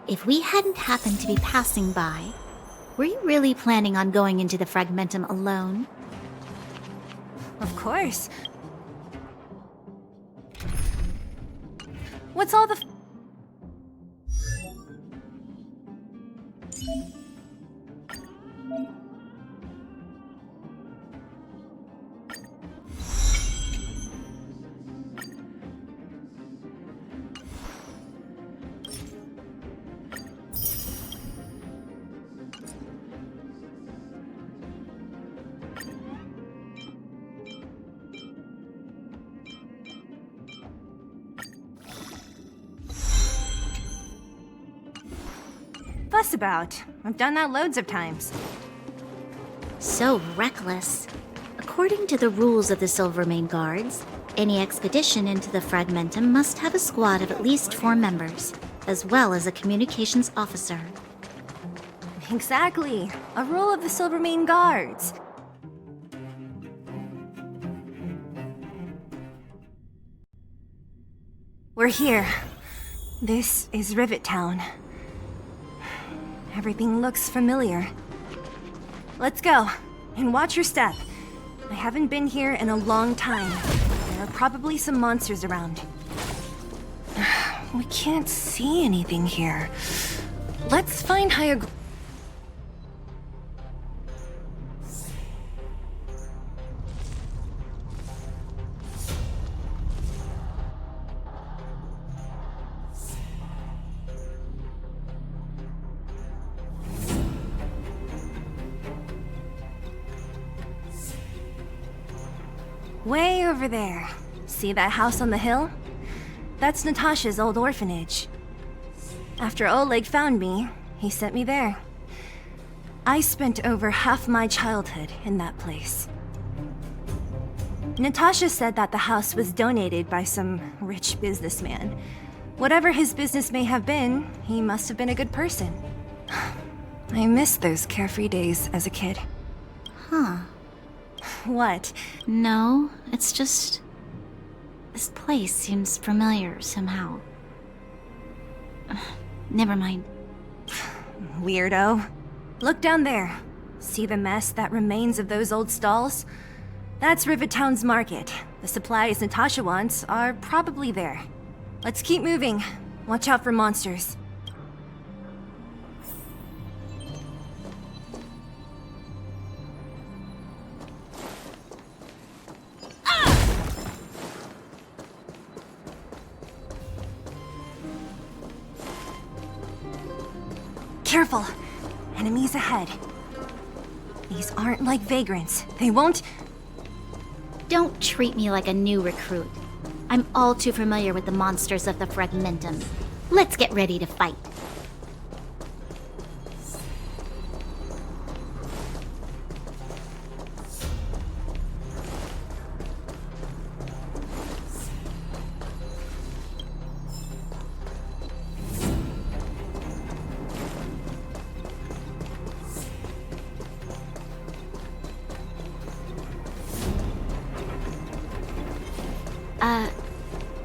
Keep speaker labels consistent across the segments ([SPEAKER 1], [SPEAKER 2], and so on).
[SPEAKER 1] If we hadn't happened to be passing by, were you really planning on going into the Fragmentum alone?
[SPEAKER 2] Of course. What's all the fuss about? I've done that loads of times.
[SPEAKER 1] So reckless. According to the rules of the Silvermane Guards, any expedition into the Fragmentum must have a squad of at least 4 members, as well as a communications officer.
[SPEAKER 2] Exactly. A rule of the Silvermane Guards. We're here. This is Rivet Town. Everything looks familiar. Let's go, and watch your step. I haven't been here in a long time. There are probably some monsters around. We can't see anything here. Let's find Hoyoverse. Way over there. See that house on the hill? That's Natasha's old orphanage. After Oleg found me, he sent me there. I spent over half my childhood in that place. Natasha said that the house was donated by some rich businessman. Whatever his business may have been, he must have been a good person. I miss those carefree days as a kid.
[SPEAKER 1] Huh.
[SPEAKER 2] What?
[SPEAKER 1] No, it's just... this place seems familiar somehow. Never mind.
[SPEAKER 2] Weirdo. Look down there. See the mess that remains of those old stalls? That's Rivet Town's market. The supplies Natasha wants are probably there. Let's keep moving. Watch out for monsters. Careful! Enemies ahead. These aren't like vagrants. They won't...
[SPEAKER 1] Don't treat me like a new recruit. I'm all too familiar with the monsters of the Fragmentum. Let's get ready to fight.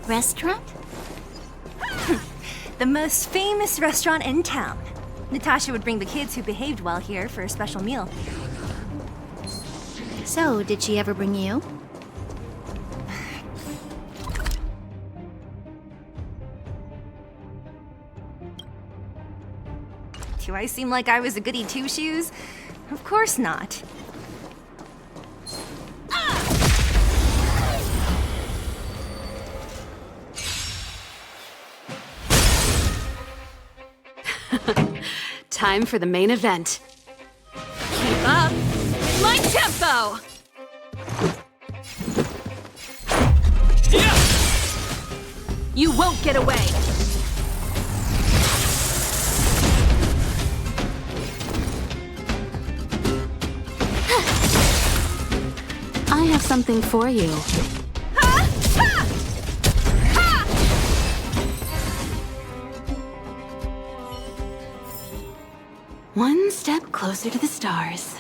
[SPEAKER 1] Restaurant?
[SPEAKER 2] The most famous restaurant in town. Natasha would bring the kids who behaved well here for a special meal.
[SPEAKER 1] So, did she ever bring you?
[SPEAKER 2] Do I seem like I was a goody two-shoes? Of course not.
[SPEAKER 3] Time for the main event. Keep up with my tempo! You won't get away! I have something for you. One step closer to the stars.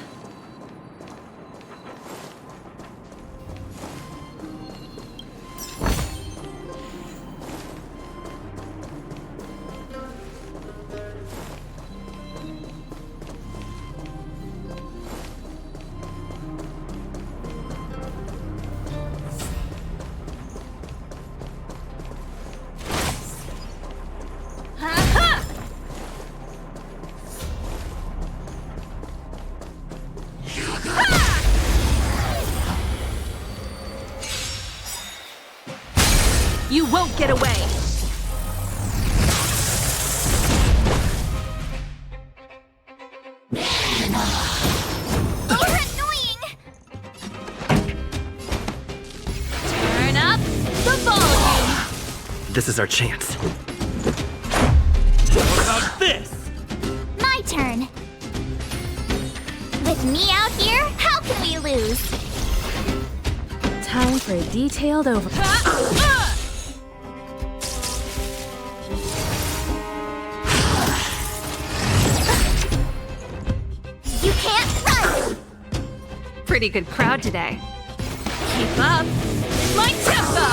[SPEAKER 3] won't get away!
[SPEAKER 1] You're annoying!
[SPEAKER 3] Turn up the volume!
[SPEAKER 4] This is our chance.
[SPEAKER 5] What about this?
[SPEAKER 1] My turn. With me out here, how can we lose?
[SPEAKER 2] Time for a detailed over.
[SPEAKER 1] You can't run!
[SPEAKER 3] Pretty good crowd today. Keep up my tempo!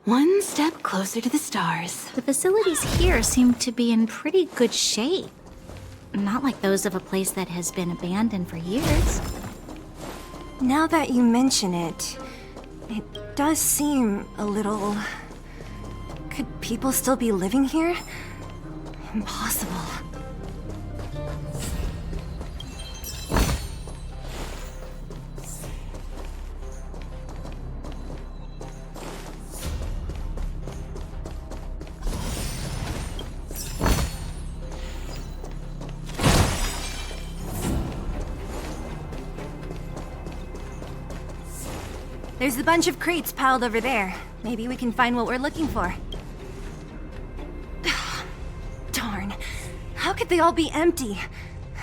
[SPEAKER 3] One step closer to the stars.
[SPEAKER 1] The facilities here seem to be in pretty good shape. Not like those of a place that has been abandoned for years.
[SPEAKER 2] Now that you mention it, it does seem a little... Could people still be living here? Impossible. There's a bunch of crates piled over there. Maybe we can find what we're looking for. Darn. How could they all be empty?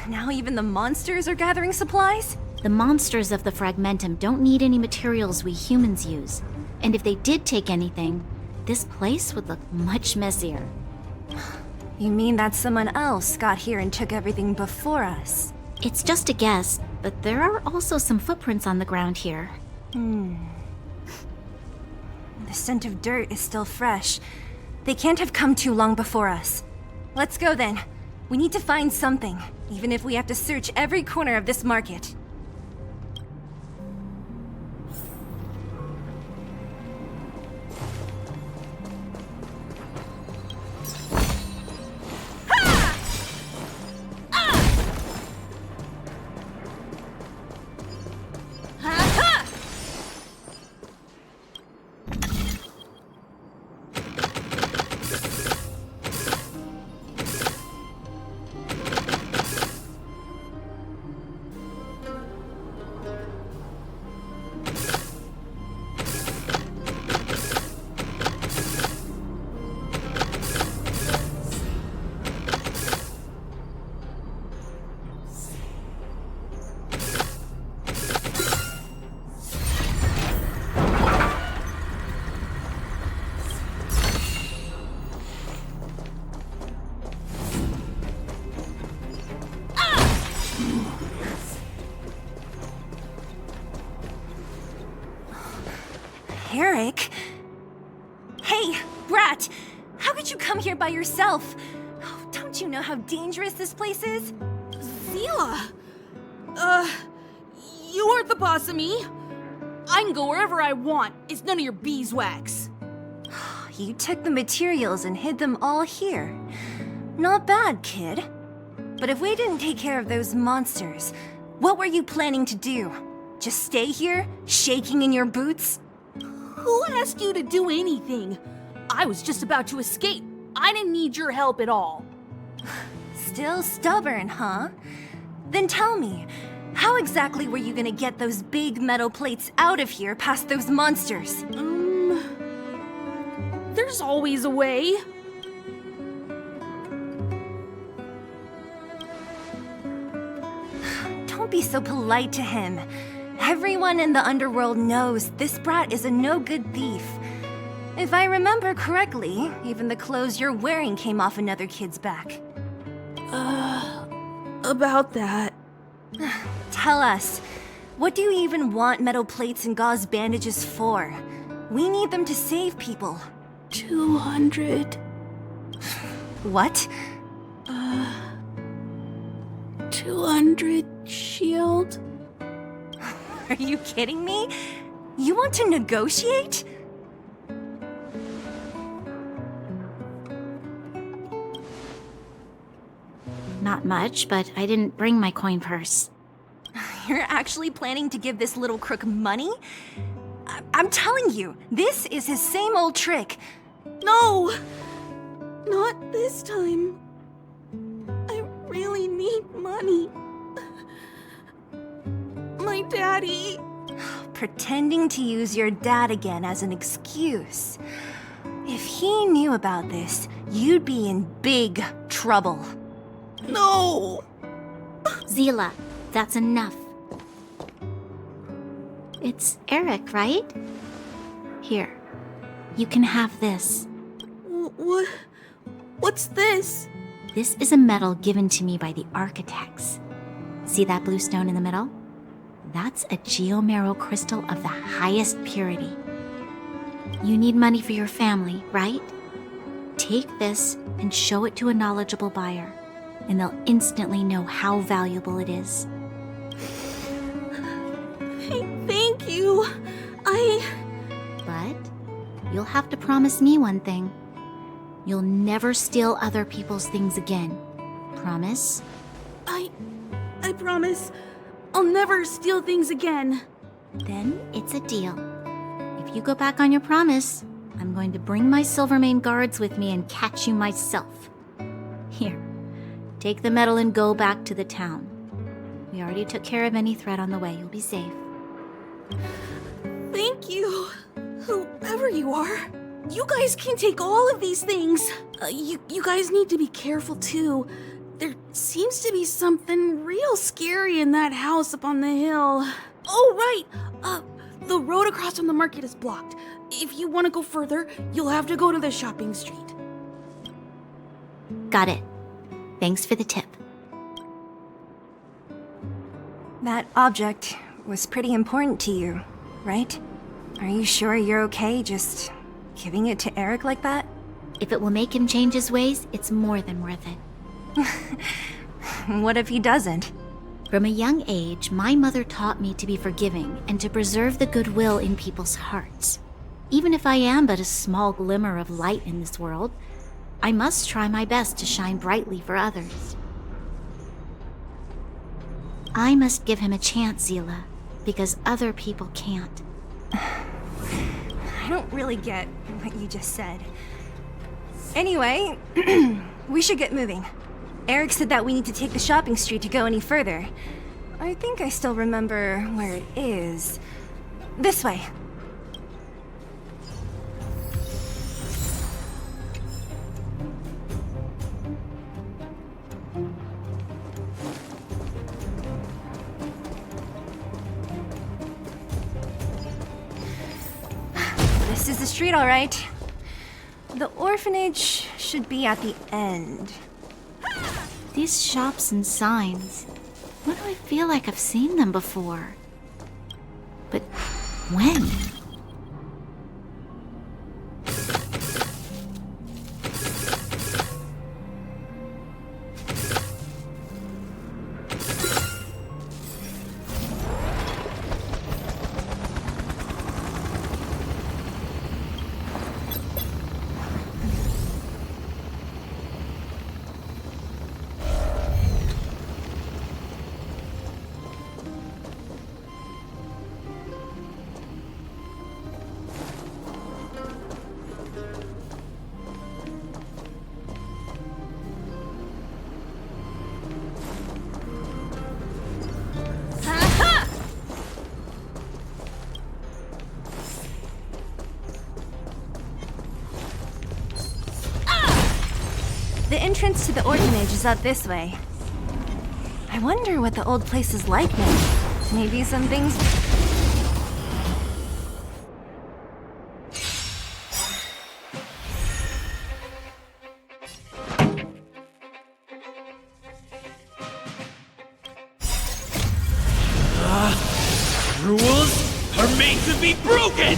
[SPEAKER 2] Now even the monsters are gathering supplies?
[SPEAKER 1] The monsters of the Fragmentum don't need any materials we humans use. And if they did take anything, this place would look much messier.
[SPEAKER 2] You mean that someone else got here and took everything before us?
[SPEAKER 1] It's just a guess, but there are also some footprints on the ground here.
[SPEAKER 2] The scent of dirt is still fresh. They can't have come too long before us. Let's go then. We need to find something, even if we have to search every corner of this market. Eric? Hey, Brat! How could you come here by yourself? Oh, don't you know how dangerous this place is?
[SPEAKER 6] Zila! You aren't the boss of me. I can go wherever I want. It's none of your beeswax.
[SPEAKER 2] You took the materials and hid them all here. Not bad, kid. But if we didn't take care of those monsters, what were you planning to do? Just stay here, shaking in your boots?
[SPEAKER 6] Who asked you to do anything? I was just about to escape. I didn't need your help at all.
[SPEAKER 2] Still stubborn, huh? Then tell me, how exactly were you gonna get those big metal plates out of here past those monsters?
[SPEAKER 6] There's always a way.
[SPEAKER 2] Don't be so polite to him. Everyone in the underworld knows this brat is a no-good thief. If I remember correctly, even the clothes you're wearing came off another kid's back.
[SPEAKER 6] About that.
[SPEAKER 2] Tell us, what do you even want metal plates and gauze bandages for? We need them to save people.
[SPEAKER 6] 200.
[SPEAKER 2] What?
[SPEAKER 6] 200 shield?
[SPEAKER 2] Are you kidding me? You want to negotiate?
[SPEAKER 1] Not much, but I didn't bring my coin purse.
[SPEAKER 2] You're actually planning to give this little crook money? I'm telling you, this is his same old trick.
[SPEAKER 6] No! Not this time. I really need money. My daddy.
[SPEAKER 2] Pretending to use your dad again as an excuse. If he knew about this, you'd be in big trouble.
[SPEAKER 6] No!
[SPEAKER 1] Zila, that's enough. It's Eric, right? Here, you can have this.
[SPEAKER 6] What's this?
[SPEAKER 1] This is a medal given to me by the architects. See that blue stone in the middle? That's a geomerald crystal of the highest purity. You need money for your family, right? Take this and show it to a knowledgeable buyer, and they'll instantly know how valuable it is.
[SPEAKER 6] Thank you.
[SPEAKER 1] But you'll have to promise me one thing. You'll never steal other people's things again. Promise?
[SPEAKER 6] I promise. I'll never steal things again.
[SPEAKER 1] Then it's a deal. If you go back on your promise, I'm going to bring my Silvermane guards with me and catch you myself. Here, take the medal and go back to the town. We already took care of any threat on the way. You'll be safe.
[SPEAKER 6] Thank you, whoever you are. You guys can take all of these things. You guys need to be careful too. There seems to be something real scary in that house up on the hill. Oh, right. The road across from the market is blocked. If you want to go further, you'll have to go to the shopping street.
[SPEAKER 1] Got it. Thanks for the tip.
[SPEAKER 2] That object was pretty important to you, right? Are you sure you're okay just giving it to Eric like that?
[SPEAKER 1] If it will make him change his ways, it's more than worth it.
[SPEAKER 2] What if he doesn't?
[SPEAKER 1] From a young age, my mother taught me to be forgiving and to preserve the goodwill in people's hearts. Even if I am but a small glimmer of light in this world, I must try my best to shine brightly for others. I must give him a chance, Zila, because other people can't.
[SPEAKER 2] I don't really get what you just said. Anyway, we should get moving. Eric said that we need to take the shopping street to go any further. I think I still remember where it is. This way. This is the street, all right. The orphanage should be at the end.
[SPEAKER 1] These shops and signs, why do I feel like I've seen them before? But when?
[SPEAKER 2] The entrance to the orphanage is up this way. I wonder what the old place is like now. Maybe some things...
[SPEAKER 4] Rules are made to be broken!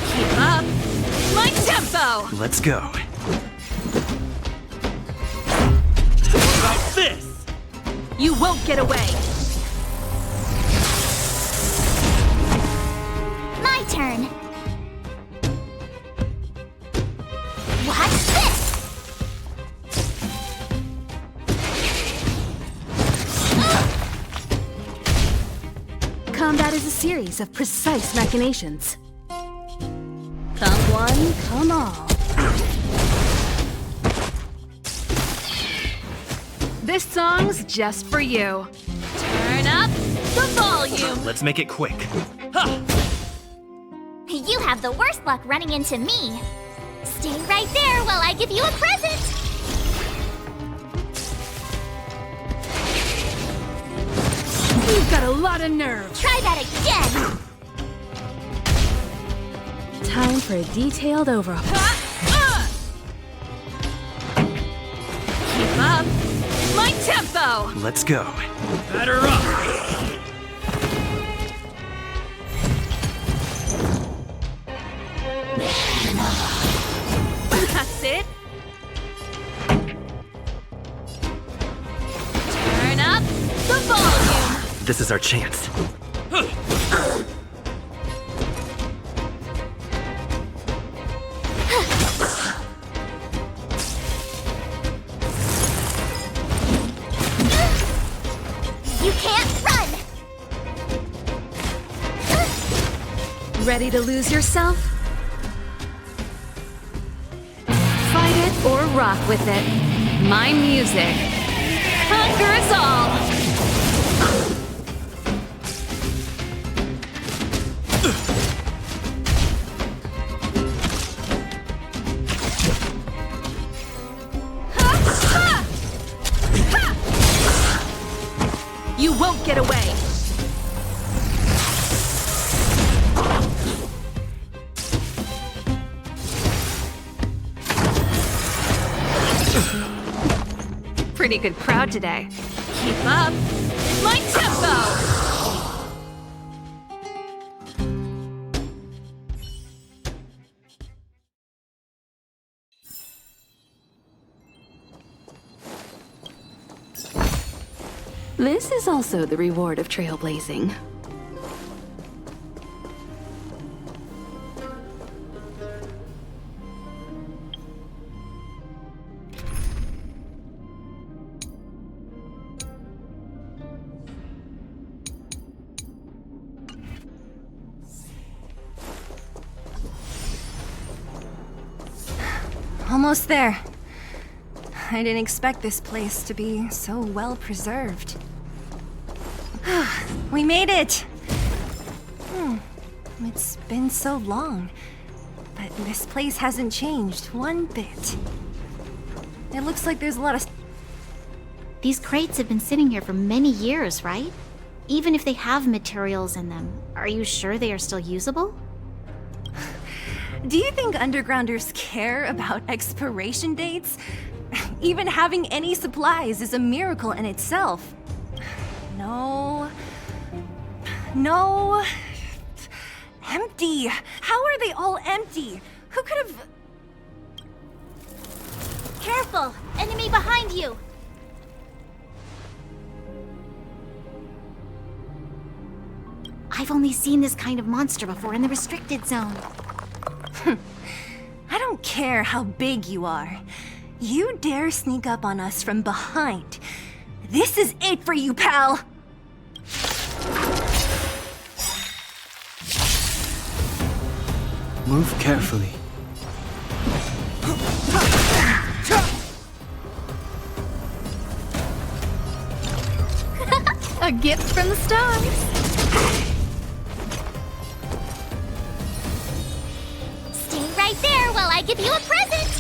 [SPEAKER 3] Keep up! My tempo!
[SPEAKER 4] Let's go. What about this?
[SPEAKER 6] You won't get away.
[SPEAKER 1] My turn.
[SPEAKER 2] series of precise machinations. Come one, come all. This song's just for you. Turn up the volume.
[SPEAKER 4] Let's make it quick.
[SPEAKER 1] You have the worst luck running into me. Stay right there while I give you a present.
[SPEAKER 2] You've got a lot of nerve.
[SPEAKER 1] Try that again.
[SPEAKER 2] Time for a detailed overhaul.
[SPEAKER 3] Keep up my tempo!
[SPEAKER 4] Let's go. Batter up!
[SPEAKER 3] That's it. Turn up the volume.
[SPEAKER 4] This is our chance.
[SPEAKER 1] You can't run.
[SPEAKER 2] Ready to lose yourself? Fight it or rock with it.
[SPEAKER 3] My music conquers all.
[SPEAKER 2] You won't get away!
[SPEAKER 3] Pretty good crowd today. Keep up my tempo! This is also the reward of trailblazing.
[SPEAKER 2] Almost there. I didn't expect this place to be so well preserved. We made it! It's been so long, but this place hasn't changed one bit. It looks like there's a lot of...
[SPEAKER 1] These crates have been sitting here for many years, right? Even if they have materials in them, are you sure they are still usable?
[SPEAKER 2] Do you think undergrounders care about expiration dates? Even having any supplies is a miracle in itself. No. No. Empty. How are they all empty? Who could have...
[SPEAKER 1] Careful! Enemy behind you! I've only seen this kind of monster before in the restricted zone.
[SPEAKER 2] I don't care how big you are. You dare sneak up on us from behind. This is it for you, pal!
[SPEAKER 4] Move carefully.
[SPEAKER 3] A gift from the stars.
[SPEAKER 1] Stay right there while I give you a present!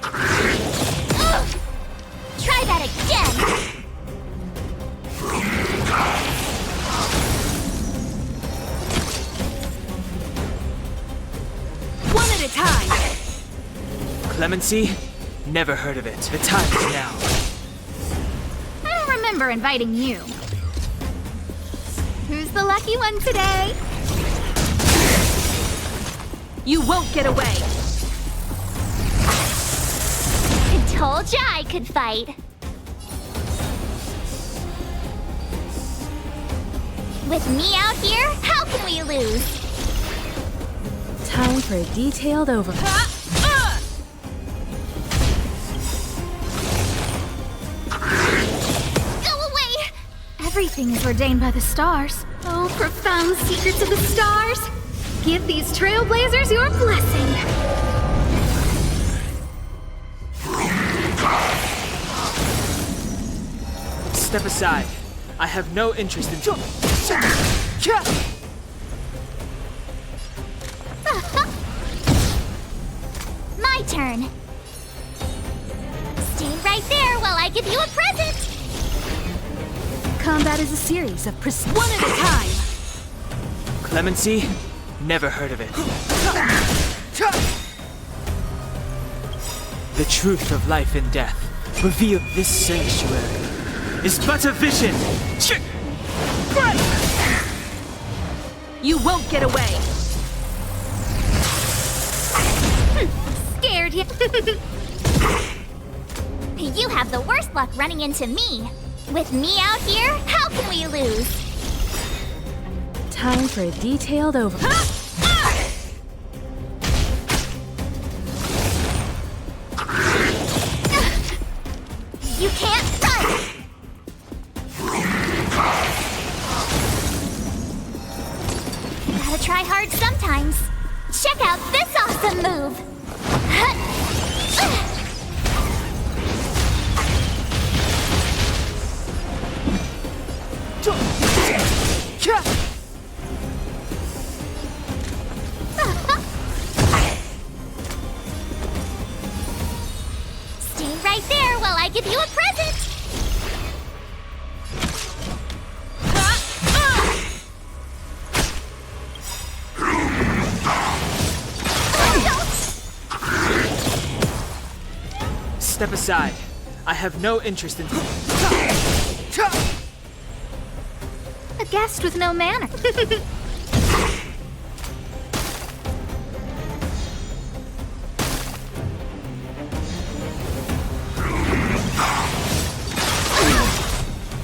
[SPEAKER 1] Ugh. Try that again!
[SPEAKER 2] One at a time!
[SPEAKER 4] Clemency? Never heard of it. The time is now.
[SPEAKER 1] I don't remember inviting you. Who's the lucky one today?
[SPEAKER 2] You won't get away!
[SPEAKER 1] I told ya I could fight. With me out here, how can we lose?
[SPEAKER 2] Time for a detailed overhaul.
[SPEAKER 1] Go away! Everything is ordained by the stars.
[SPEAKER 3] Oh, profound secrets of the stars! Give these trailblazers your blessing!
[SPEAKER 4] Step aside. I have no interest in.
[SPEAKER 1] My turn. Stay right there while I give you a present.
[SPEAKER 2] Combat is a series of one at a time.
[SPEAKER 4] Clemency? Never heard of it. The truth of life and death revealed this sanctuary is but a vision.
[SPEAKER 2] You won't get away.
[SPEAKER 1] Scared you. You have the worst luck running into me. With me out here, how can we lose?
[SPEAKER 2] Time for a detailed over.
[SPEAKER 1] You can't run! Gotta try hard sometimes. Check out this awesome move! Stay right there while I give you a present!
[SPEAKER 4] Step aside. I have no interest in.
[SPEAKER 1] A guest with no manner.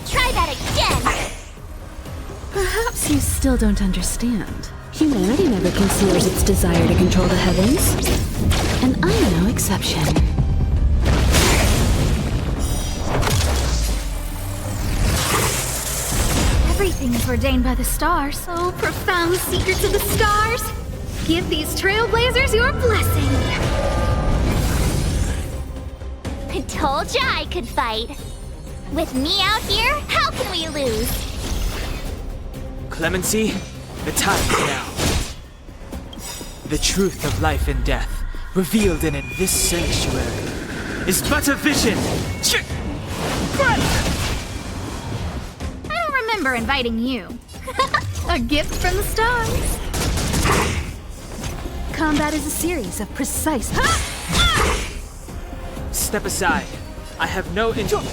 [SPEAKER 1] Try that again!
[SPEAKER 2] Perhaps you still don't understand. Humanity never conceals its desire to control the heavens. And I'm no exception.
[SPEAKER 3] Everything is ordained by the stars. Oh, profound secrets of the stars! Give these trailblazers your blessing!
[SPEAKER 1] I told ya I could fight. With me out here, how can we lose?
[SPEAKER 4] Clemency, the time is now. The truth of life and death, revealed in this sanctuary, is but a vision.
[SPEAKER 3] I don't remember inviting you. A gift from the stars.
[SPEAKER 2] Combat is a series of precise.
[SPEAKER 4] Step aside. I have no interest.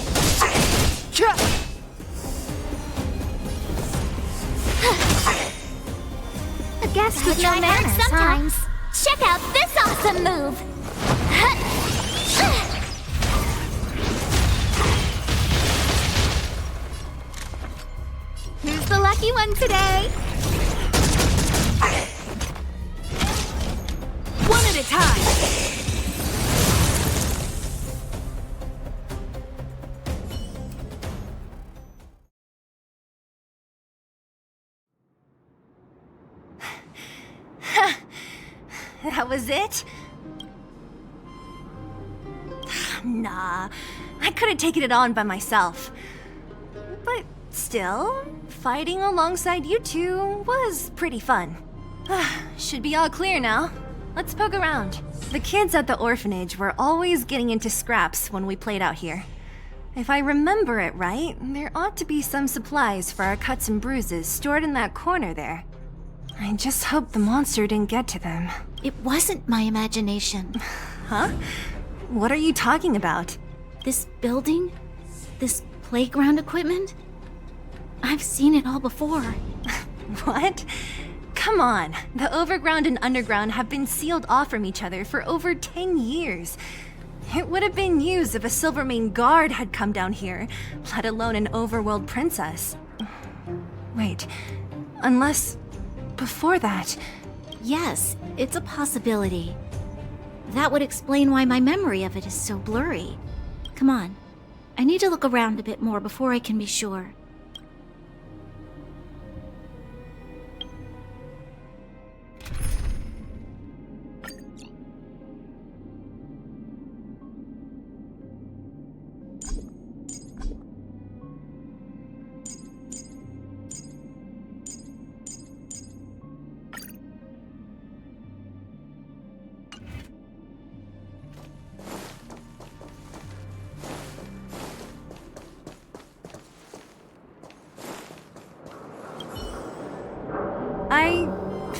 [SPEAKER 1] A guest with no manners, sometimes. Check out this awesome move!
[SPEAKER 3] Who's the lucky one today?
[SPEAKER 2] One at a time. That was it? Nah, I could have taken it on by myself. But still, fighting alongside you two was pretty fun. Should be all clear now. Let's poke around. The kids at the orphanage were always getting into scraps when we played out here. If I remember it right, there ought to be some supplies for our cuts and bruises stored in that corner there. I just hope the monster didn't get to them.
[SPEAKER 1] It wasn't my imagination.
[SPEAKER 2] Huh? What are you talking about?
[SPEAKER 1] This building? This playground equipment? I've seen it all before.
[SPEAKER 2] What? Come on. The overground and underground have been sealed off from each other for over 10 years. It would have been news if a Silvermane guard had come down here, let alone an overworld princess. Wait, unless before that.
[SPEAKER 1] Yes, it's a possibility. That would explain why my memory of it is so blurry. Come on. I need to look around a bit more before I can be sure.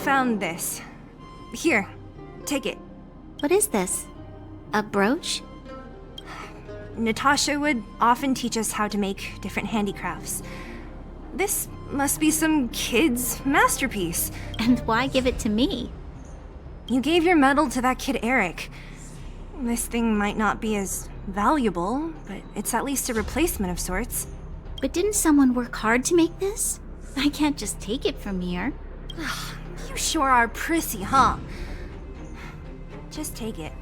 [SPEAKER 2] found this. Here, take it.
[SPEAKER 1] What is this? A brooch?
[SPEAKER 2] Natasha would often teach us how to make different handicrafts. This must be some kid's masterpiece.
[SPEAKER 1] And why give it to me?
[SPEAKER 2] You gave your medal to that kid Eric. This thing might not be as valuable, but it's at least a replacement of sorts.
[SPEAKER 1] But didn't someone work hard to make this? I can't just take it from here.
[SPEAKER 2] You sure are prissy, huh? Just take it.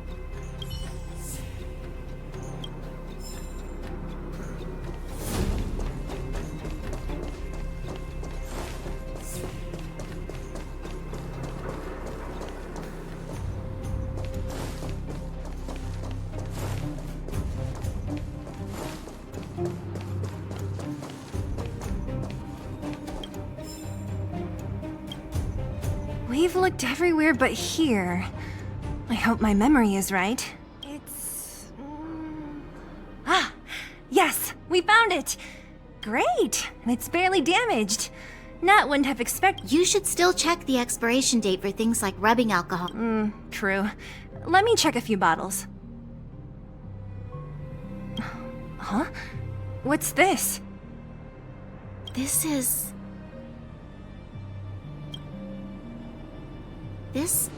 [SPEAKER 2] We've looked everywhere but here. I hope my memory is right. It's... yes! We found it! Great! And it's barely damaged. Nat wouldn't have expected...
[SPEAKER 1] You should still check the expiration date for things like rubbing alcohol.
[SPEAKER 2] True. Let me check a few bottles. Huh? What's this?
[SPEAKER 1] This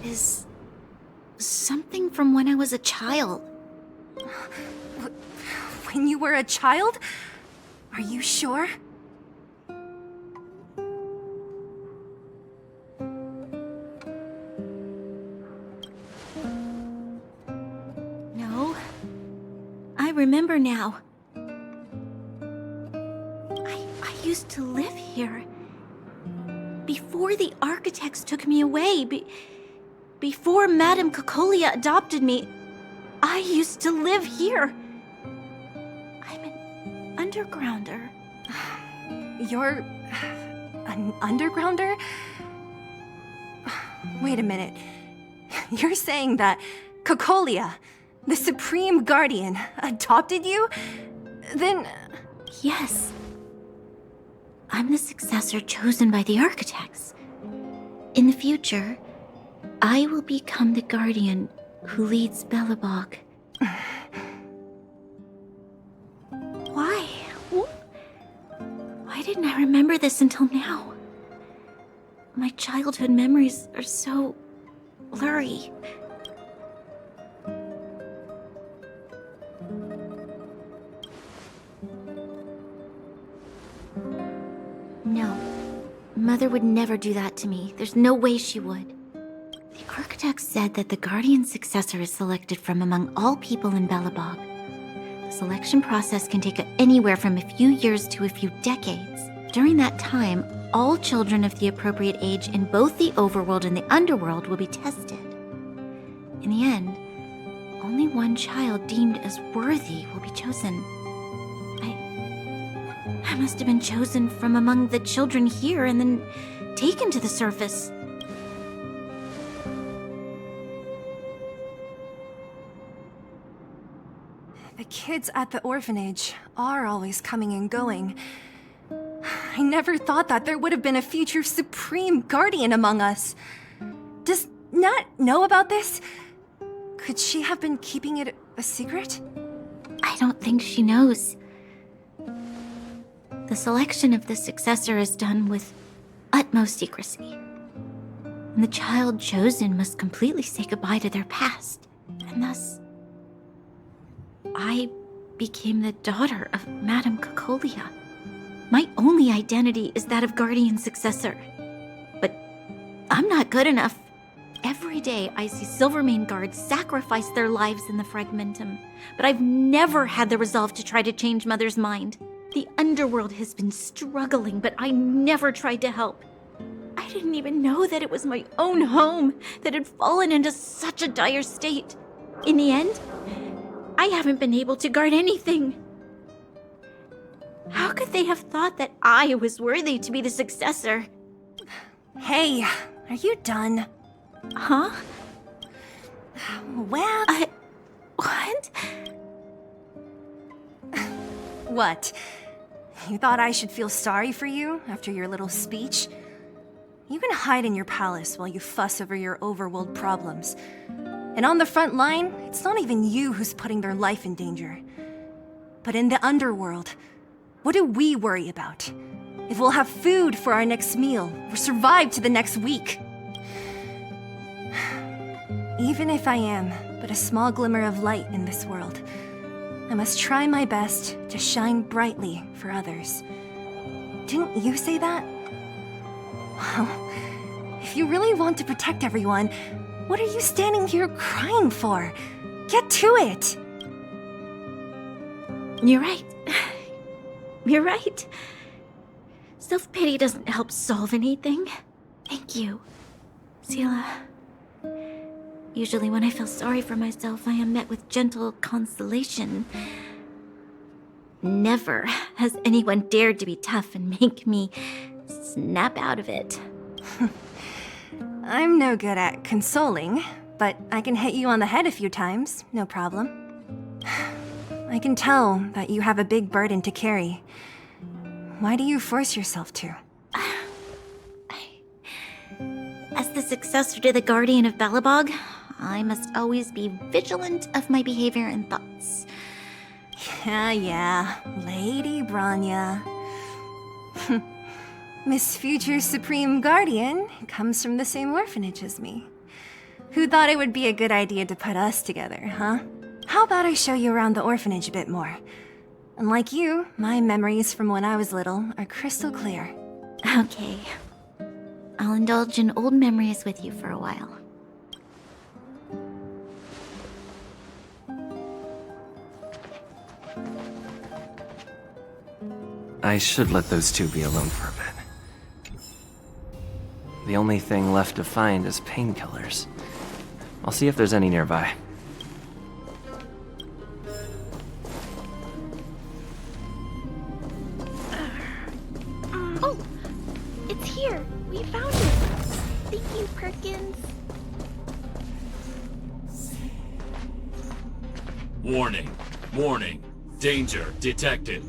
[SPEAKER 1] is something from when I was a child.
[SPEAKER 2] When you were a child? Are you sure?
[SPEAKER 1] No. I remember now. I used to live here. Before the architects took me away, before Madame Cocolia adopted me, I used to live here. I'm an undergrounder.
[SPEAKER 2] You're... an undergrounder? Wait a minute. You're saying that Cocolia, the Supreme Guardian, adopted you? Then...
[SPEAKER 1] Yes. I'm the successor chosen by the architects. In the future, I will become the guardian who leads Belobog. Why? Why didn't I remember this until now? My childhood memories are so blurry. No. Mother would never do that to me. There's no way she would. The architects said that the guardian successor is selected from among all people in Belobog. The selection process can take anywhere from a few years to a few decades. During that time, all children of the appropriate age in both the overworld and the underworld will be tested. In the end, only one child deemed as worthy will be chosen. I must have been chosen from among the children here and then taken to the surface.
[SPEAKER 2] The kids at the orphanage are always coming and going. I never thought that there would have been a future Supreme Guardian among us. Does Nat know about this? Could she have been keeping it a secret?
[SPEAKER 1] I don't think she knows. The selection of the successor is done with utmost secrecy. And the child chosen must completely say goodbye to their past. And thus, I became the daughter of Madame Cocolia. My only identity is that of guardian successor. But I'm not good enough. Every day I see Silvermane guards sacrifice their lives in the Fragmentum. But I've never had the resolve to try to change Mother's mind. The underworld has been struggling, but I never tried to help. I didn't even know that it was my own home that had fallen into such a dire state. In the end, I haven't been able to guard anything. How could they have thought that I was worthy to be the successor?
[SPEAKER 2] Hey, are you done?
[SPEAKER 1] Huh?
[SPEAKER 2] Well...
[SPEAKER 1] What?
[SPEAKER 2] What? You thought I should feel sorry for you after your little speech? You can hide in your palace while you fuss over your overworld problems. And on the front line, it's not even you who's putting their life in danger. But in the underworld, what do we worry about? If we'll have food for our next meal, or survive to the next week. Even if I am but a small glimmer of light in this world, I must try my best to shine brightly for others. Didn't you say that? Well, if you really want to protect everyone, what are you standing here crying for? Get to it!
[SPEAKER 1] You're right. You're right. Self-pity doesn't help solve anything. Thank you, Sela. Usually when I feel sorry for myself, I am met with gentle consolation. Never has anyone dared to be tough and make me snap out of it.
[SPEAKER 2] I'm no good at consoling, but I can hit you on the head a few times, no problem. I can tell that you have a big burden to carry. Why do you force yourself to?
[SPEAKER 1] As the successor to the Guardian of Belobog, I must always be vigilant of my behavior and thoughts.
[SPEAKER 2] Yeah, Lady Branya. Miss Future Supreme Guardian comes from the same orphanage as me. Who thought it would be a good idea to put us together, huh? How about I show you around the orphanage a bit more? Unlike you, my memories from when I was little are crystal clear.
[SPEAKER 1] Okay. I'll indulge in old memories with you for a while.
[SPEAKER 5] I should let those two be alone for a bit. The only thing left to find is painkillers. I'll see if there's any nearby.
[SPEAKER 3] Oh, it's here. We found it. Thank you, Perkins.
[SPEAKER 7] Warning. Warning. Danger detected.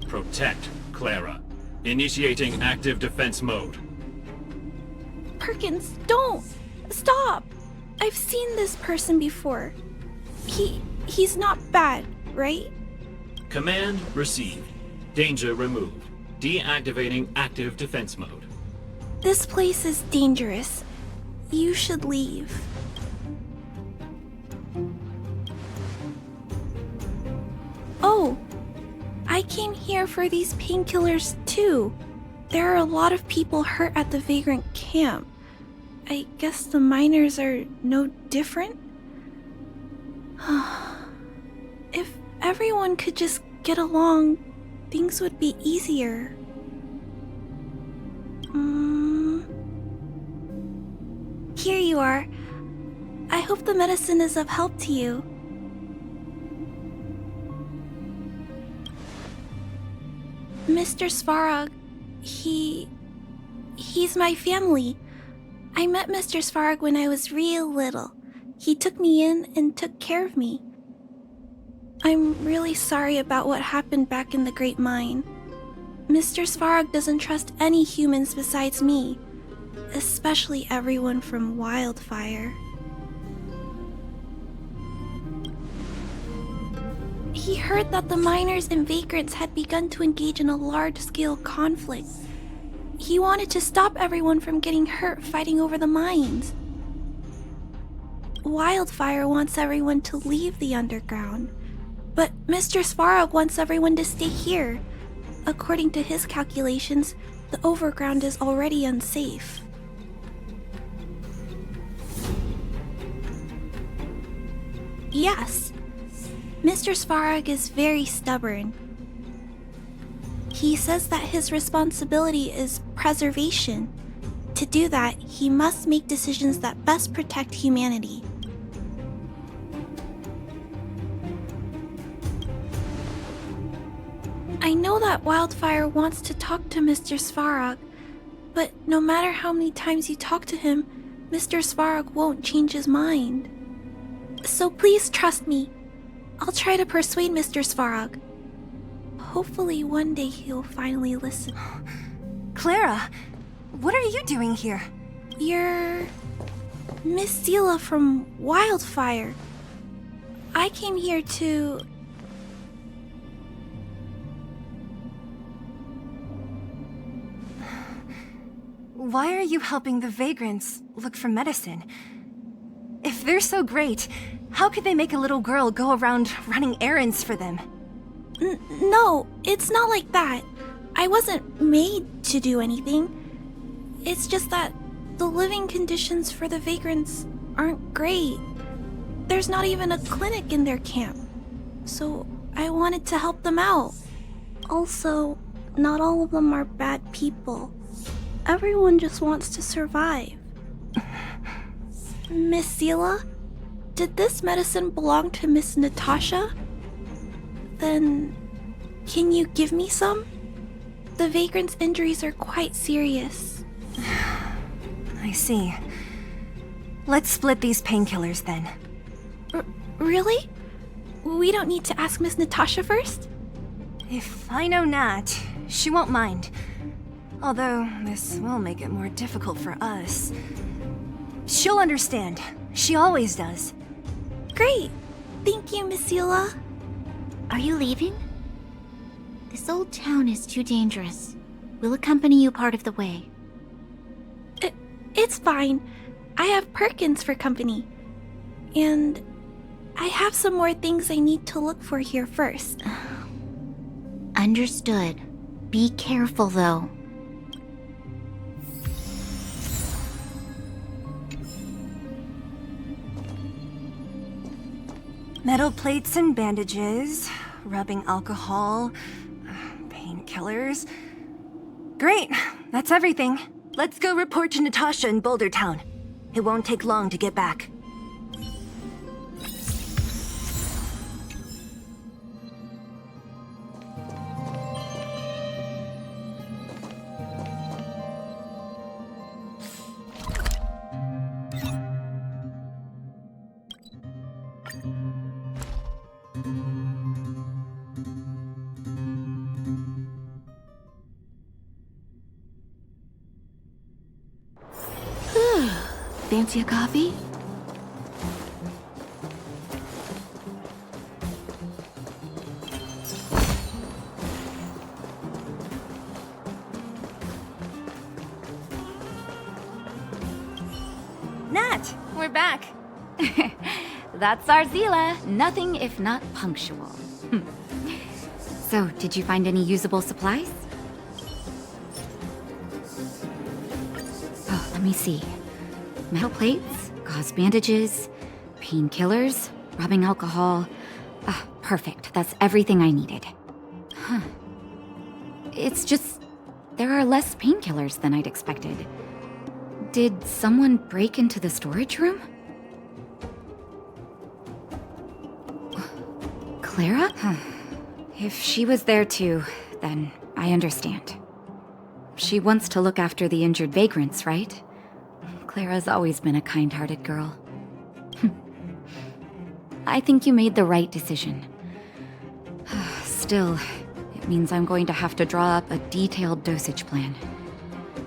[SPEAKER 7] Protect Clara. Initiating active defense mode.
[SPEAKER 6] Perkins, don't! Stop! I've seen this person before. He's not bad, right?
[SPEAKER 7] Command received. Danger removed. Deactivating active defense mode.
[SPEAKER 6] This place is dangerous. You should leave. Oh, I came here for these painkillers too. There are a lot of people hurt at the Vagrant camp. I guess the miners are no different? If everyone could just get along, things would be easier. Here you are. I hope the medicine is of help to you. Mr. Svarog, he's my family. I met Mr. Svarog when I was real little. He took me in and took care of me. I'm really sorry about what happened back in the Great Mine. Mr. Svarog doesn't trust any humans besides me, especially everyone from Wildfire. He heard that the miners and vagrants had begun to engage in a large-scale conflict. He wanted to stop everyone from getting hurt fighting over the mines. Wildfire wants everyone to leave the underground, but Mr. Svarog wants everyone to stay here. According to his calculations, the overground is already unsafe. Yes, Mr. Svarog is very stubborn. He says that his responsibility is preservation. To do that, he must make decisions that best protect humanity. I know that Wildfire wants to talk to Mr. Svarog, but no matter how many times you talk to him, Mr. Svarog won't change his mind. So please trust me. I'll try to persuade Mr. Svarog. Hopefully one day he'll finally listen.
[SPEAKER 2] Clara, what are you doing here?
[SPEAKER 6] You're Miss Sela from Wildfire. I came here to...
[SPEAKER 2] Why are you helping the vagrants look for medicine? If they're so great, how could they make a little girl go around running errands for them?
[SPEAKER 6] No, it's not like that. I wasn't made to do anything. It's just that the living conditions for the vagrants aren't great. There's not even a clinic in their camp. So I wanted to help them out. Also, not all of them are bad people. Everyone just wants to survive. Miss Sela, did this medicine belong to Miss Natasha? Then, can you give me some? The vagrant's injuries are quite serious.
[SPEAKER 2] I see. Let's split these painkillers then.
[SPEAKER 6] Really? We don't need to ask Miss Natasha first?
[SPEAKER 2] If I know Nat, she won't mind. Although, this will make it more difficult for us. She'll understand. She always does.
[SPEAKER 6] Great. Thank you, Miss Sela.
[SPEAKER 1] Are you leaving? This old town is too dangerous. We'll accompany you part of the way.
[SPEAKER 6] It's fine. I have Perkins for company. And I have some more things I need to look for here first.
[SPEAKER 1] Understood. Be careful, though.
[SPEAKER 2] Metal plates and bandages, rubbing alcohol, painkillers. Great, that's everything. Let's go report to Natasha in Boulder Town. It won't take long to get back.
[SPEAKER 8] Fancy a coffee?
[SPEAKER 2] Nat, we're back.
[SPEAKER 8] That's our Zila. Nothing if not punctual. So, did you find any usable supplies? Oh, let me see. Metal plates, gauze bandages, painkillers, rubbing alcohol. Ah, perfect. That's everything I needed. Huh. It's just, there are less painkillers than I'd expected. Did someone break into the storage room? Clara? Huh. If she was there too, then I understand. She wants to look after the injured vagrants, right? Clara's always been a kind-hearted girl. I think you made the right decision. Still, it means I'm going to have to draw up a detailed dosage plan.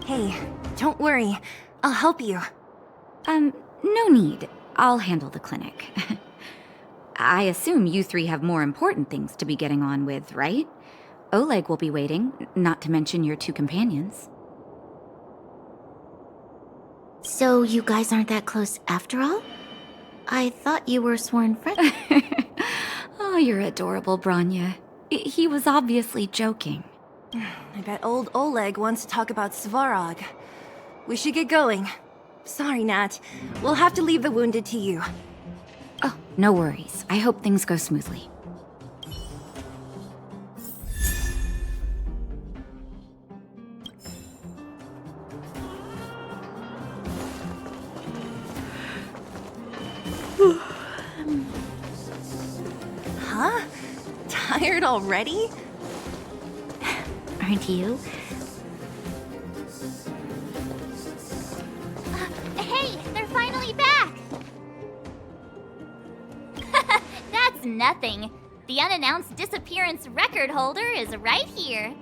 [SPEAKER 2] Hey, don't worry. I'll help you.
[SPEAKER 8] No need. I'll handle the clinic. I assume you three have more important things to be getting on with, right? Oleg will be waiting, not to mention your two companions.
[SPEAKER 1] So you guys aren't that close after all? I thought you were sworn friends.
[SPEAKER 8] Oh, you're adorable, Branya. He was obviously joking.
[SPEAKER 2] I bet old Oleg wants to talk about Svarog. We should get going. Sorry, Nat. We'll have to leave the wounded to you.
[SPEAKER 8] Oh, no worries. I hope things go smoothly.
[SPEAKER 2] Huh? Tired already?
[SPEAKER 1] Aren't you?
[SPEAKER 3] Hey, they're finally back! That's nothing.
[SPEAKER 9] The unannounced disappearance record holder is right here.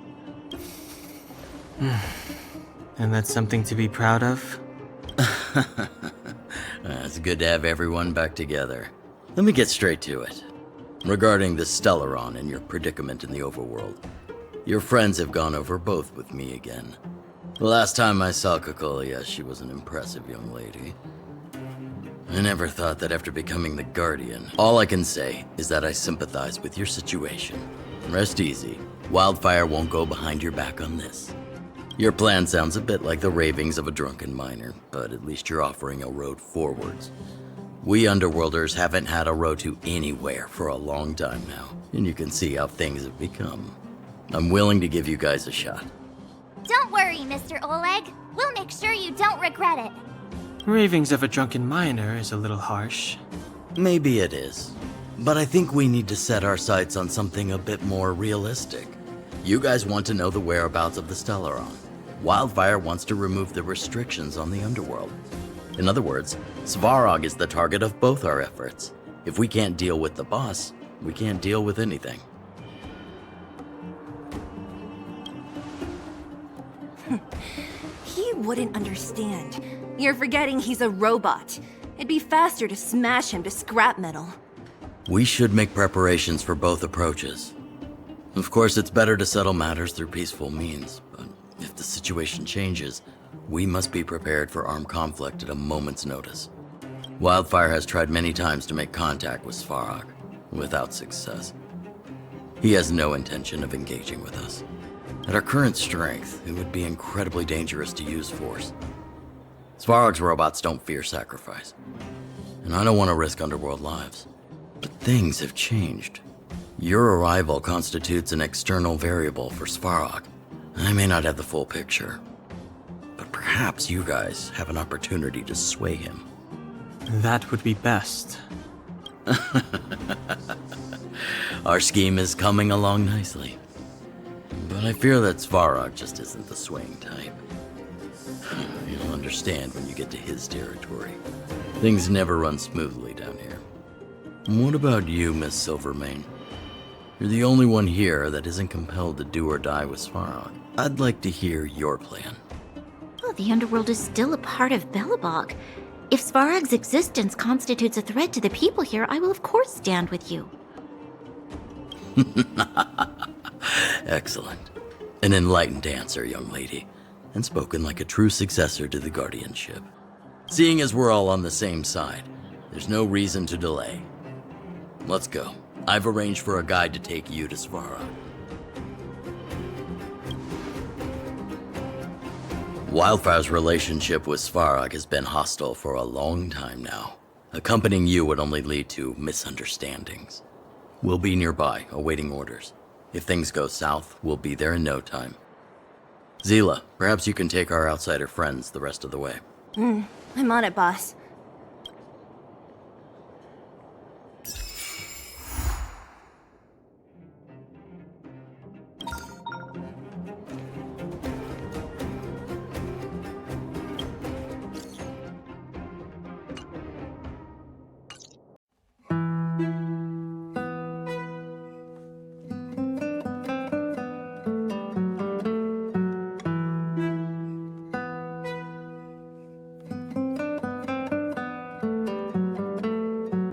[SPEAKER 4] And that's something to be proud of?
[SPEAKER 10] It's good to have everyone back together. Let me get straight to it. Regarding the Stellaron and your predicament in the overworld, your friends have gone over both with me again. The last time I saw Cocolia, she was an impressive young lady. I never thought that after becoming the Guardian. All I can say is that I sympathize with your situation. Rest easy. Wildfire won't go behind your back on this. Your plan sounds a bit like the ravings of a drunken miner, but at least you're offering a road forwards. We Underworlders haven't had a road to anywhere for a long time now, and you can see how things have become. I'm willing to give you guys a shot.
[SPEAKER 9] Don't worry, Mr. Oleg. We'll make sure you don't regret it.
[SPEAKER 4] Ravings of a drunken miner is a little harsh.
[SPEAKER 10] Maybe it is, but I think we need to set our sights on something a bit more realistic. You guys want to know the whereabouts of the Stellaron. Wildfire wants to remove the restrictions on the Underworld. In other words, Svarog is the target of both our efforts. If we can't deal with the boss, we can't deal with anything.
[SPEAKER 2] He wouldn't understand. You're forgetting he's a robot. It'd be faster to smash him to scrap metal.
[SPEAKER 10] We should make preparations for both approaches. Of course, it's better to settle matters through peaceful means, but if the situation changes, we must be prepared for armed conflict at a moment's notice. Wildfire has tried many times to make contact with Svarog, without success. He has no intention of engaging with us. At our current strength, it would be incredibly dangerous to use force. Svarog's robots don't fear sacrifice, and I don't want to risk Underworld lives. But things have changed. Your arrival constitutes an external variable for Svarog. I may not have the full picture, but perhaps you guys have an opportunity to sway him.
[SPEAKER 4] That would be best.
[SPEAKER 10] Our scheme is coming along nicely. But I fear that Svarog just isn't the swaying type. You'll understand when you get to his territory. Things never run smoothly down here. And what about you, Miss Silvermane? You're the only one here that isn't compelled to do or die with Svarog. I'd like to hear your plan.
[SPEAKER 1] Well, the Underworld is still a part of Belobog. If Svarog's existence constitutes a threat to the people here, I will of course stand with you.
[SPEAKER 10] Excellent. An enlightened answer, young lady, and spoken like a true successor to the guardianship. Seeing as we're all on the same side, there's no reason to delay. Let's go. I've arranged for a guide to take you to Svarog. Wildfire's relationship with Svarog has been hostile for a long time now. Accompanying you would only lead to misunderstandings. We'll be nearby, awaiting orders. If things go south, we'll be there in no time. Zila, perhaps you can take our outsider friends the rest of the way.
[SPEAKER 2] I'm on it, boss.